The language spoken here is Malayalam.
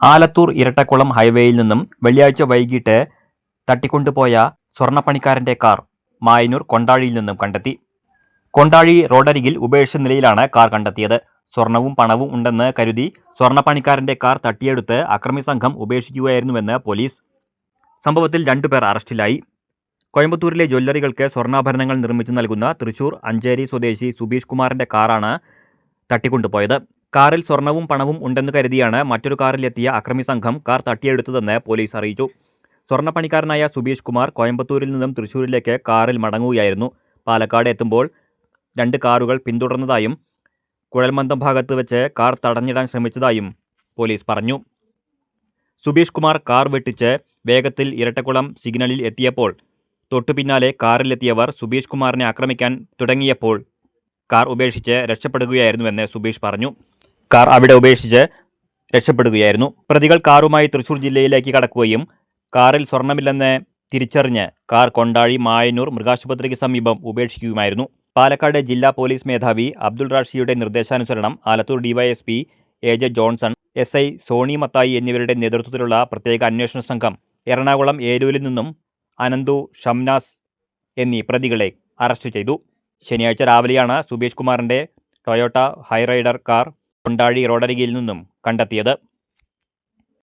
ആലത്തൂർ ഇരട്ടക്കുളം ഹൈവേയിൽ നിന്നും വെള്ളിയാഴ്ച വൈകിട്ട് തട്ടിക്കൊണ്ടുപോയ സ്വർണ്ണപ്പണിക്കാരന്റെ കാർ മായന്നൂർ കൊണ്ടാഴിയിൽ നിന്നും കണ്ടെത്തി. കൊണ്ടാഴി റോഡരികിൽ ഉപേക്ഷിച്ച നിലയിലാണ് കാർ കണ്ടെത്തിയത്. സ്വർണവും പണവും ഉണ്ടെന്ന് കരുതി സ്വർണ്ണപ്പണിക്കാരന്റെ കാർ തട്ടിയെടുത്ത് അക്രമി സംഘം ഉപേക്ഷിക്കുകയായിരുന്നുവെന്ന് പോലീസ്. സംഭവത്തിൽ 2 പേർ അറസ്റ്റിലായി. കോയമ്പത്തൂരിലെ ജ്വല്ലറികൾക്ക് സ്വർണ്ണാഭരണങ്ങൾ നിർമ്മിച്ചു നൽകുന്ന തൃശൂർ അഞ്ചേരി സ്വദേശി സുബീഷ് കുമാറിന്റെ കാറാണ് തട്ടിക്കൊണ്ടുപോയത്. കാറിൽ സ്വർണവും പണവും ഉണ്ടെന്ന് കരുതിയാണ് മറ്റൊരു കാറിലെത്തിയ അക്രമി സംഘം കാർ തട്ടിയെടുത്തതെന്ന് പോലീസ് അറിയിച്ചു. സ്വർണ്ണപ്പണിക്കാരനായ സുബീഷ് കുമാർ കോയമ്പത്തൂരിൽ നിന്നും തൃശൂരിലേക്ക് കാറിൽ മടങ്ങുകയായിരുന്നു. പാലക്കാട് എത്തുമ്പോൾ 2 കാറുകൾ പിന്തുടർന്നതായും കുഴൽമന്ദം ഭാഗത്ത് വെച്ച് കാർ തടഞ്ഞിടാൻ ശ്രമിച്ചതായും പോലീസ് പറഞ്ഞു. സുബീഷ് കുമാർ കാർ വെട്ടിച്ച് വേഗത്തിൽ ഇരട്ടക്കുളം സിഗ്നലിൽ എത്തിയപ്പോൾ തൊട്ടുപിന്നാലെ കാറിലെത്തിയവർ സുബീഷ് കുമാറിനെ ആക്രമിക്കാൻ തുടങ്ങിയപ്പോൾ കാർ ഉപേക്ഷിച്ച് രക്ഷപ്പെടുകയായിരുന്നുവെന്ന് സുബീഷ് പറഞ്ഞു. കാർ അവിടെ ഉപേക്ഷിച്ച് രക്ഷപ്പെടുകയായിരുന്നു. പ്രതികൾ കാറുമായി തൃശൂർ ജില്ലയിലേക്ക് കടക്കുകയും കാറിൽ സ്വർണ്ണമില്ലെന്ന് തിരിച്ചറിഞ്ഞ് കാർ കൊണ്ടാഴി മായന്നൂർ മൃഗാശുപത്രിക്ക് സമീപം ഉപേക്ഷിക്കുകയുമായിരുന്നു. പാലക്കാട് ജില്ലാ പോലീസ് മേധാവി അബ്ദുൾ റാഷിയുടെ നിർദ്ദേശാനുസരണം Alathur DYSP AJ Johnson, SI Soni Mathai എന്നിവരുടെ നേതൃത്വത്തിലുള്ള പ്രത്യേക അന്വേഷണ സംഘം എറണാകുളം ഏലൂരിൽ നിന്നും അനന്തു, ഷംനാസ് എന്നീ പ്രതികളെ അറസ്റ്റ് ചെയ്തു. ശനിയാഴ്ച രാവിലെയാണ് സുബീഷ് കുമാറിന്റെ ടൊയോട്ട ഹൈറൈഡർ കാർ കൊണ്ടാഴി റോഡരികിൽ നിന്നും കണ്ടെത്തിയത്.